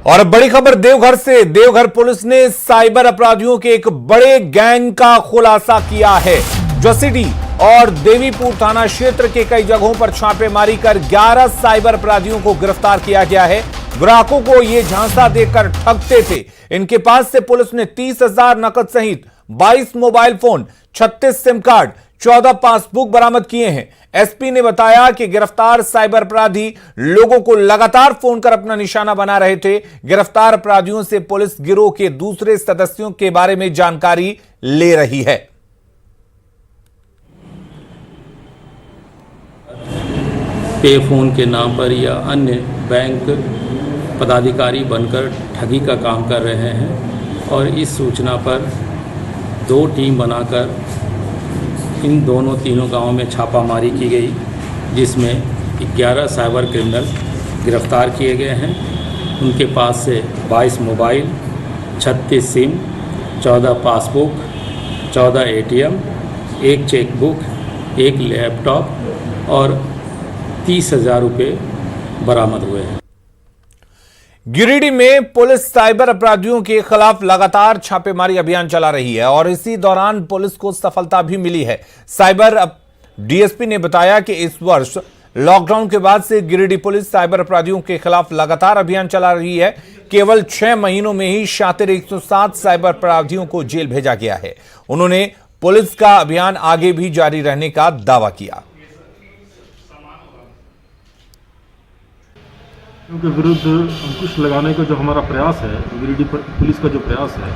और बड़ी खबर देवघर से। देवघर पुलिस ने साइबर अपराधियों के एक बड़े गैंग का खुलासा किया है। जोशीडीह और देवीपुर थाना क्षेत्र के कई जगहों पर छापेमारी कर 11 साइबर अपराधियों को गिरफ्तार किया गया है। ग्राहकों को ये झांसा देकर ठगते थे। इनके पास से पुलिस ने 30,000 नकद सहित 22 mobile phone, 36 SIM card, 14 passbook बरामद किए हैं। एसपी ने बताया कि गिरफ्तार साइबर अपराधी लोगों को लगातार फोन कर अपना निशाना बना रहे थे। गिरफ्तार अपराधियों से पुलिस गिरोह के दूसरे सदस्यों के बारे में जानकारी ले रही है। पे फोन के नाम पर या अन्य बैंक पदाधिकारी बनकर ठगी का काम कर रहे हैं और इस सूचना पर 2 टीम बनाकर इन तीनों गांवों में छापामारी की गई, जिसमें 11 साइबर क्रिमिनल गिरफ्तार किए गए हैं। उनके पास से 22 mobile, 36 SIM, 14 passbook, 14 ATM, 1 chequebook, 1 laptop और 30,000 रुपये बरामद हुए हैं। गिरिडीह में पुलिस साइबर अपराधियों के खिलाफ लगातार छापेमारी अभियान चला रही है और इसी दौरान पुलिस को सफलता भी मिली है। साइबर डीएसपी ने बताया कि इस वर्ष लॉकडाउन के बाद से गिरिडीह पुलिस साइबर अपराधियों के खिलाफ लगातार अभियान चला रही है। केवल 6 महीनों में ही शातिर 107 साइबर अपराधियों को जेल भेजा गया है। उन्होंने पुलिस का अभियान आगे भी जारी रहने का दावा किया। के विरुद्ध अंकुश लगाने का जो हमारा प्रयास है, गिरिडीह पुलिस का जो प्रयास है,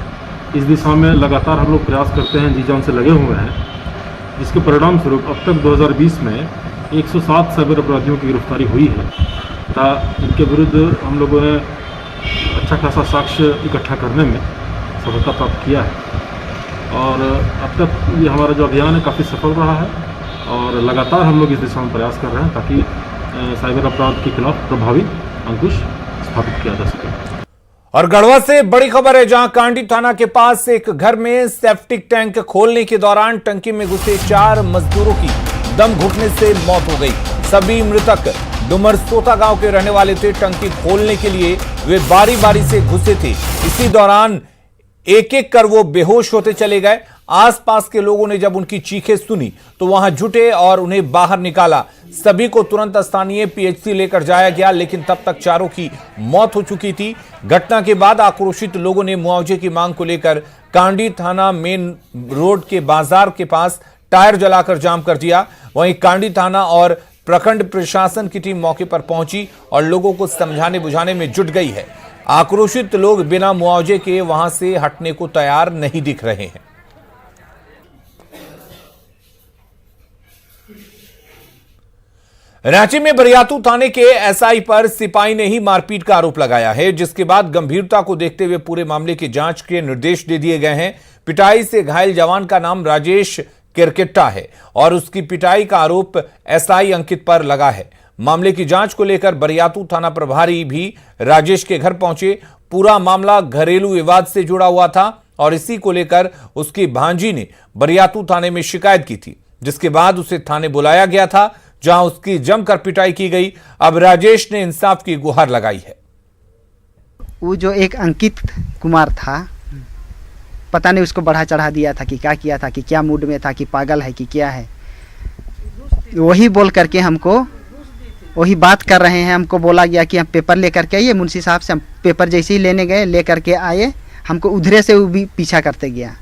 इस दिशा में लगातार हम लोग प्रयास करते हैं, जी जान से लगे हुए हैं, जिसके परिणाम स्वरूप अब तक 2020 में 107 साइबर अपराधियों की गिरफ्तारी हुई है तथा इनके विरुद्ध हम लोगों ने अच्छा खासा साक्ष्य इकट्ठा करने में सफलता प्राप्त किया है और अब तक ये हमारा जो अभियान है काफ़ी सफल रहा है और लगातार हम लोग इस दिशा में प्रयास कर रहे हैं ताकि साइबर अपराध के खिलाफ प्रभावी अंकुश स्थापित किया जा सके। और गढ़वा से बड़ी खबर है, जहां कांडी थाना के पास एक घर में सेप्टिक टैंक खोलने के दौरान टंकी में घुसे 4 मजदूरों की दम घुटने से मौत हो गई। सभी मृतक डुमरसोता गांव के रहने वाले थे। टंकी खोलने के लिए वे बारी बारी से घुसे थे। इसी दौरान एक एक कर वो बेहोश होते चले गए। आसपास के लोगों ने जब उनकी चीखें सुनी तो वहां जुटे और उन्हें बाहर निकाला। सभी को तुरंत स्थानीय पीएचसी लेकर जाया गया, लेकिन तब तक चारों की मौत हो चुकी थी। घटना के बाद आक्रोशित लोगों ने मुआवजे की मांग को लेकर कांडी थाना मेन रोड के बाजार के पास टायर जलाकर जाम कर दिया। वहीं कांडी थाना और प्रखंड प्रशासन की टीम मौके पर पहुंची और लोगों को समझाने बुझाने में जुट गई है। आक्रोशित लोग बिना मुआवजे के वहां से हटने को तैयार नहीं दिख रहे हैं। रांची में बरियातू थाने के एसआई पर सिपाही ने ही मारपीट का आरोप लगाया है, जिसके बाद गंभीरता को देखते हुए पूरे मामले की जांच के निर्देश दे दिए गए हैं। पिटाई से घायल जवान का नाम राजेश किरकिट्टा है और उसकी पिटाई का आरोप एसआई अंकित पर लगा है। मामले की जांच को लेकर बरियातू थाना प्रभारी भी राजेश के घर पहुंचे। पूरा मामला घरेलू विवाद से जुड़ा हुआ था और इसी को लेकर उसकी भांजी ने बरियातू थाने में शिकायत की थी, जिसके बाद उसे थाने बुलाया गया था, जहां उसकी जमकर पिटाई की गई। अब राजेश ने इंसाफ की गुहार लगाई है। वो जो एक अंकित कुमार था, पता नहीं उसको बढ़ा चढ़ा दिया था कि क्या किया था, कि क्या मूड में था, कि पागल है कि क्या है। वही बोल करके हमको वही बात कर रहे हैं। हमको बोला गया कि हम पेपर लेकर के आइए। मुंशी साहब से हम पेपर जैसे ही लेने गए, ले करके आए, हमको उधरे से वो भी पीछा करते गया।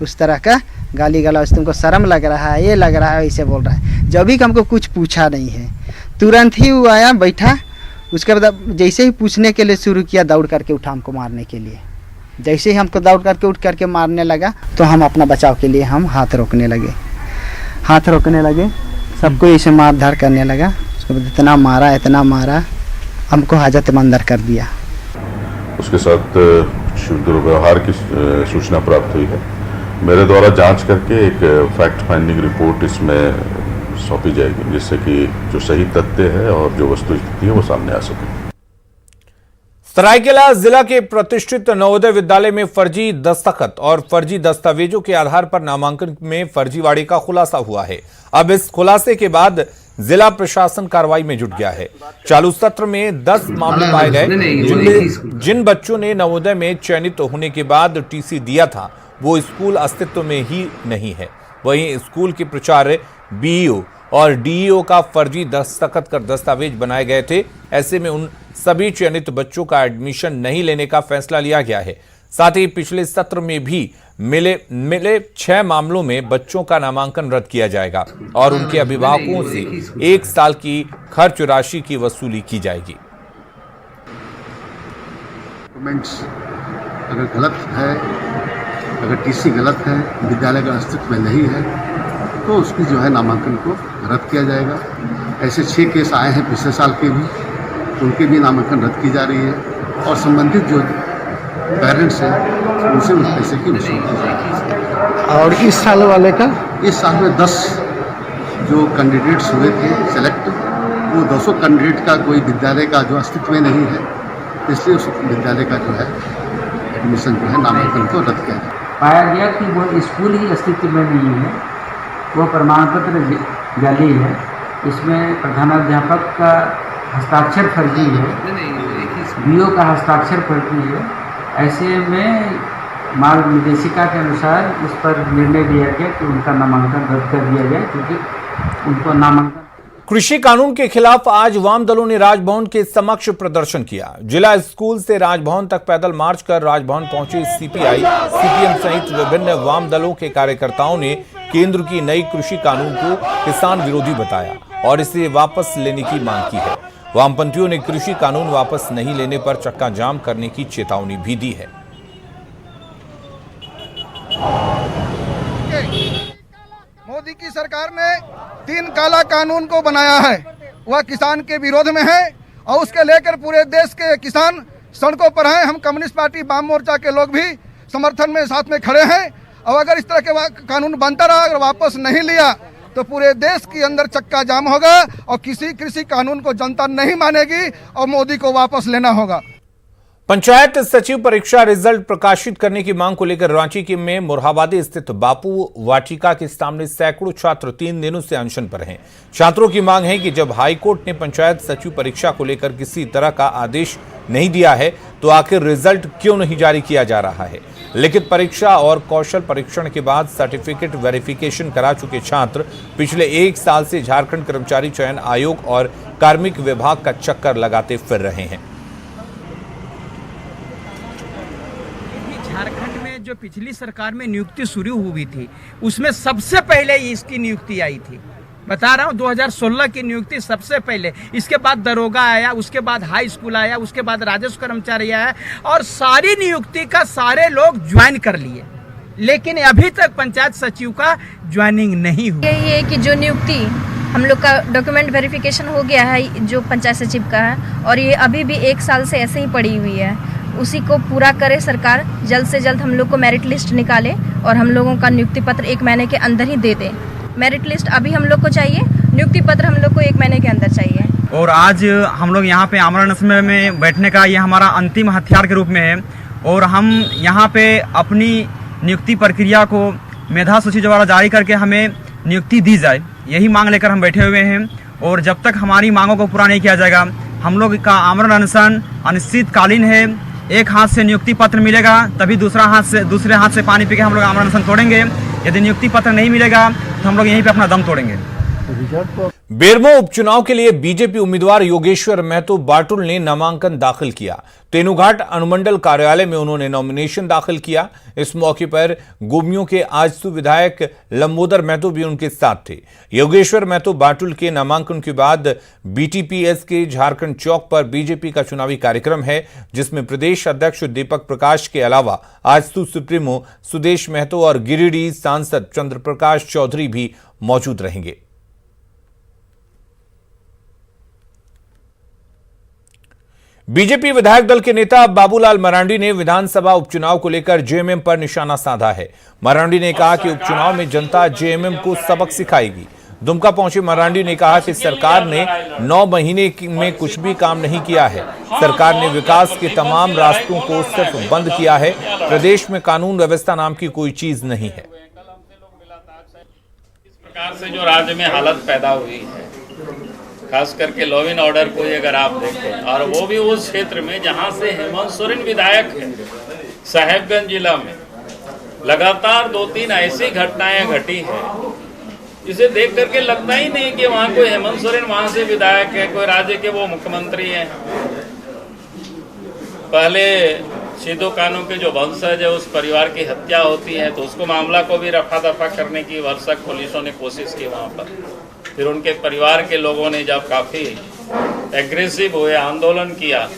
उस तरह का गाली गलौज, तुमको शर्म लग रहा है, ये लग रहा है, ऐसे बोल रहा है। जब भी हमको कुछ पूछा नहीं है, तुरंत ही वो आया, बैठा। उसके बाद जैसे ही पूछने के लिए शुरू किया, दौड़ करके उठा हमको मारने के लिए। जैसे ही हमको दौड़ करके उठ करके मारने लगा तो हम अपना बचाव के लिए हम हाथ रोकने लगे। सबको ऐसे मार धार करने लगा। उसके बाद इतना मारा, हमको हाजत में अंदर कर दिया। उसके साथ दुर्व्यवहार की सूचना प्राप्त हुई है। मेरे द्वारा जांच करके एक फैक्ट फाइंडिंग रिपोर्ट इसमें सौंपी जाएगी, जिससे कि जो सही तथ्य है और जो वस्तुस्थिति है वो सामने आ सके। सरायकेला जिला के प्रतिष्ठित नवोदय विद्यालय में फर्जी दस्तखत और फर्जी दस्तावेजों के आधार पर नामांकन में फर्जीवाड़े का खुलासा हुआ है। अब इस खुलासे के बाद जिला प्रशासन कार्रवाई में जुट गया है। चालू सत्र में 10 मामले पाए गए, जिनमें जिन बच्चों ने नवोदय में चयनित होने के बाद टीसी दिया था वो स्कूल अस्तित्व में ही नहीं है। वहीं स्कूल के प्राचार्य, बीईओ और डीईओ का फर्जी दस्तखत कर दस्तावेज बनाए गए थे। ऐसे में उन सभी चयनित बच्चों का एडमिशन नहीं लेने का फैसला लिया गया है। साथ ही पिछले सत्र में भी मिले 6 मामलों में बच्चों का नामांकन रद्द किया जाएगा और उनके अभिभावकों से 1 साल की खर्च राशि की वसूली की जाएगी। डॉक्यूमेंट्स अगर गलत है, अगर टीसी गलत है, विद्यालय का अस्तित्व में नहीं है, तो उसकी जो है नामांकन को रद्द किया जाएगा। ऐसे 6 केस आए हैं पिछले साल के भी, उनके भी नामांकन रद्द की जा रही है और संबंधित जो पेरेंट्स हैं उनसे उस पैसे की वसूली की जाएगी। और इस साल वाले का, इस साल में 10 जो कैंडिडेट्स हुए थे सेलेक्ट, वो 200 कैंडिडेट का कोई विद्यालय का जो अस्तित्व में नहीं है, इसलिए उस विद्यालय का जो है एडमिशन जो है नामांकन को रद्द किया जाए। पाया गया कि वो स्कूल ही अस्तित्व में नहीं है, वो प्रमाण पत्र जाली है, इसमें प्रधानाध्यापक का हस्ताक्षर फर्जी है, बीओ का हस्ताक्षर फर्जी है। ऐसे में मार्गदर्शिका के अनुसार उस पर निर्णय लिया गया कि उनका नामांकन रद्द कर दिया जाए, क्योंकि उनको नामांकन। कृषि कानून के खिलाफ आज वाम दलों ने राजभवन के समक्ष प्रदर्शन किया। जिला स्कूल से राजभवन तक पैदल मार्च कर राजभवन पहुंचे सीपीआई, सीपीएम सहित विभिन्न वाम दलों के कार्यकर्ताओं ने केंद्र की नई कृषि कानून को किसान विरोधी बताया और इसे वापस लेने की मांग की है। वामपंथियों ने कृषि कानून वापस नहीं लेने पर चक्का जाम करने की चेतावनी भी दी है। मोदी की सरकार ने 3 काला कानून को बनाया है, वह किसान के विरोध में है और उसके लेकर पूरे देश के किसान सड़कों पर हैं। हम कम्युनिस्ट पार्टी वाम मोर्चा के लोग भी समर्थन में साथ में खड़े हैं और अगर इस तरह के कानून बनता रहा, अगर वापस नहीं लिया तो पूरे देश के अंदर चक्का जाम होगा और किसी कृषि कानून को जनता नहीं मानेगी और मोदी को वापस लेना होगा। पंचायत सचिव परीक्षा रिजल्ट प्रकाशित करने की मांग को लेकर रांची के में मुरहाबादी स्थित बापू वाटिका के सामने सैकड़ों छात्र 3 दिनों से अनशन पर हैं। छात्रों की मांग है कि जब हाईकोर्ट ने पंचायत सचिव परीक्षा को लेकर किसी तरह का आदेश नहीं दिया है तो आखिर रिजल्ट क्यों नहीं जारी किया जा रहा है। लिखित परीक्षा और कौशल परीक्षण के बाद सर्टिफिकेट वेरिफिकेशन करा चुके छात्र पिछले 1 साल से झारखंड कर्मचारी चयन आयोग और कार्मिक विभाग का चक्कर लगाते फिर रहे हैं। झारखंड में जो पिछली सरकार में नियुक्ति शुरू हुई थी उसमें सबसे पहले इसकी नियुक्ति आई थी। बता रहा हूँ 2016 की नियुक्ति सबसे पहले, इसके बाद दरोगा आया, उसके बाद हाई स्कूल आया, उसके बाद राजस्व कर्मचारी आया और सारी नियुक्ति का सारे लोग ज्वाइन कर लिए, लेकिन अभी तक पंचायत सचिव का ज्वाइनिंग नहीं हुआ। यही है कि जो नियुक्ति हम लोग का डॉक्यूमेंट वेरिफिकेशन हो गया है जो पंचायत सचिव का है और ये अभी भी 1 साल से ऐसे ही पड़ी हुई है, उसी को पूरा करे सरकार। जल्द से जल्द हम लोग को मेरिट लिस्ट निकाले और हम लोगों का नियुक्ति पत्र 1 महीने के अंदर ही दे दे। मेरिट लिस्ट अभी हम लोग को चाहिए, नियुक्ति पत्र हम लोग को 1 महीने के अंदर चाहिए। और आज हम लोग यहाँ पे आमरण अनशन में बैठने का ये हमारा अंतिम हथियार के रूप में है और हम यहाँ पे अपनी नियुक्ति प्रक्रिया को मेधा सूची द्वारा जारी करके हमें नियुक्ति दी जाए, यही मांग लेकर हम बैठे हुए हैं। और जब तक हमारी मांगों को पूरा नहीं किया जाएगा हम लोग का आमरण अनशन अनिश्चितकालीन है। एक हाथ से नियुक्ति पत्र मिलेगा तभी दूसरे हाथ से पानी पी के हम लोग आमरण अनशन तोड़ेंगे। यदि नियुक्ति पत्र नहीं मिलेगा तो हम लोग यहीं पे अपना दम तोड़ेंगे। बेरमो उपचुनाव के लिए बीजेपी उम्मीदवार योगेश्वर महतो बाटुल ने नामांकन दाखिल किया। तेनुघाट अनुमंडल कार्यालय में उन्होंने नॉमिनेशन दाखिल किया। इस मौके पर गोमियों के आजसू विधायक लंबोदर महतो भी उनके साथ थे। योगेश्वर महतो बाटुल के नामांकन के बाद बीटीपीएस के झारखंड चौक पर बीजेपी का चुनावी कार्यक्रम है, जिसमें प्रदेश अध्यक्ष दीपक प्रकाश के अलावा आजसू सुप्रीमो सुदेश महतो और गिरिडीह सांसद चंद्र प्रकाश चौधरी भी मौजूद रहेंगे। बीजेपी विधायक दल के नेता बाबूलाल मरांडी ने विधानसभा उपचुनाव को लेकर जेएमएम पर निशाना साधा है। मरांडी ने कहा कि उपचुनाव में जनता जेएमएम को सबक सिखाएगी। दुमका पहुंचे मरांडी ने कहा कि सरकार ने 9 महीने में कुछ भी काम नहीं किया है। सरकार ने विकास के तमाम रास्तों को सिर्फ बंद किया है। प्रदेश में कानून व्यवस्था नाम की कोई चीज नहीं है। इस प्रकार से जो राज्य में हालत पैदा हुई है खास करके लॉ एंड ऑर्डर को ही अगर आप देखें, और वो भी उस क्षेत्र में जहां से हेमंत सोरेन विधायक है, साहेबगंज जिला में लगातार 2-3 ऐसी घटनाएं घटी है जिसे देख करके लगता ही नहीं कि वहां कोई हेमंत सोरेन वहां से विधायक है, कोई राज्य के वो मुख्यमंत्री हैं। पहले सिद्धू कानू के जो वंशज है उस परिवार की हत्या होती है तो उसको मामला को भी रफा दफा करने की भरसक पुलिसों ने कोशिश की वहां पर। फिर उनके परिवार के लोगों ने जब काफी एग्रेसिव हुए, आंदोलन किया।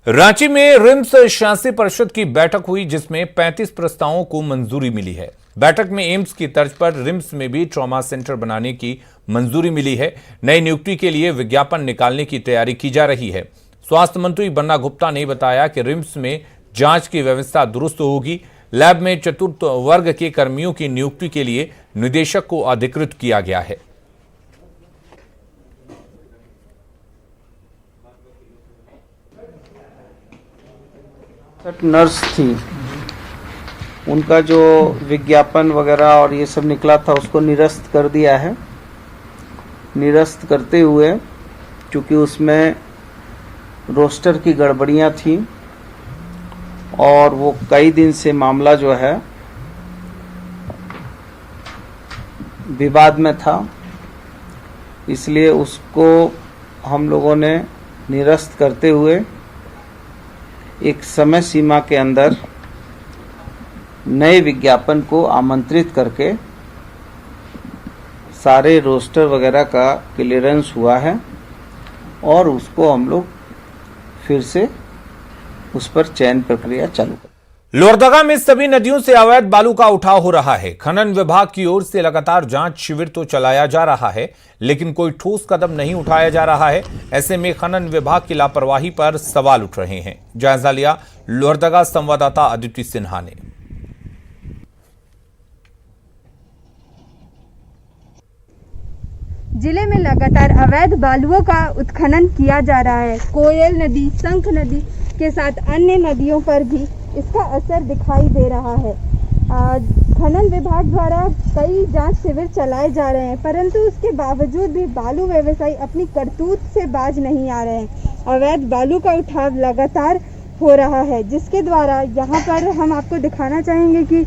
रांची में रिम्स शासी परिषद की बैठक हुई जिसमें 35 प्रस्तावों को मंजूरी मिली है। बैठक में एम्स की तर्ज पर रिम्स में भी ट्रॉमा सेंटर बनाने की मंजूरी मिली है। नई नियुक्ति के लिए विज्ञापन निकालने की तैयारी की जा रही है। स्वास्थ्य मंत्री बन्ना गुप्ता ने बताया कि रिम्स में जांच की व्यवस्था दुरुस्त होगी। लैब में चतुर्थ वर्ग के कर्मियों की नियुक्ति के लिए निदेशक को अधिकृत किया गया है। नर्स थी, उनका जो विज्ञापन वगैरह और ये सब निकला था उसको निरस्त कर दिया है। निरस्त करते हुए क्योंकि उसमें रोस्टर की गड़बड़ियां थी और वो कई दिन से मामला जो है विवाद में था, इसलिए उसको हम लोगों ने निरस्त करते हुए एक समय सीमा के अंदर नए विज्ञापन को आमंत्रित करके सारे रोस्टर वगैरह का क्लियरेंस हुआ है और उसको हम लोग फिर से उस पर चयन प्रक्रिया चालू कर। लोहरदगा में सभी नदियों से अवैध बालू का उठाव हो रहा है। खनन विभाग की ओर से लगातार जांच शिविर तो चलाया जा रहा है लेकिन कोई ठोस कदम नहीं उठाया जा रहा है। ऐसे में खनन विभाग की लापरवाही पर सवाल उठ रहे हैं। जायजा लिया लोहरदगा संवाददाता अदिति सिन्हा ने। जिले में लगातार अवैध बालुओं का उत्खनन किया जा रहा है। कोयल नदी, शंख नदी के साथ अन्य नदियों पर भी इसका असर दिखाई दे रहा है। खनन विभाग द्वारा कई जांच शिविर चलाए जा रहे हैं परंतु उसके बावजूद भी बालू व्यवसायी अपनी करतूत से बाज नहीं आ रहे हैं। अवैध बालू का उठाव लगातार हो रहा है जिसके द्वारा यहाँ पर हम आपको दिखाना चाहेंगे कि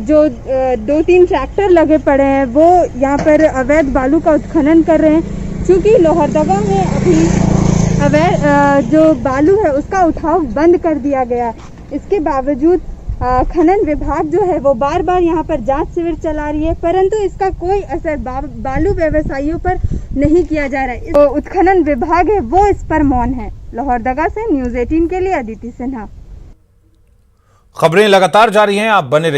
जो 2-3 ट्रैक्टर लगे पड़े हैं वो यहाँ पर अवैध बालू का उत्खनन कर रहे हैं। चूँकि लोहरदगा में अभी अवैध जो बालू है उसका उठाव बंद कर दिया गया, इसके बावजूद खनन विभाग जो है वो बार बार यहाँ पर जांच शिविर चला रही है परंतु इसका कोई असर बालू व्यवसायियों पर नहीं किया जा रहा है। तो उत्खनन विभाग है वो इस पर मौन है। लोहरदगा से न्यूज़ 18 के लिए अदिति सिन्हा। खबरें लगातार जारी हैं, आप बने रहिए।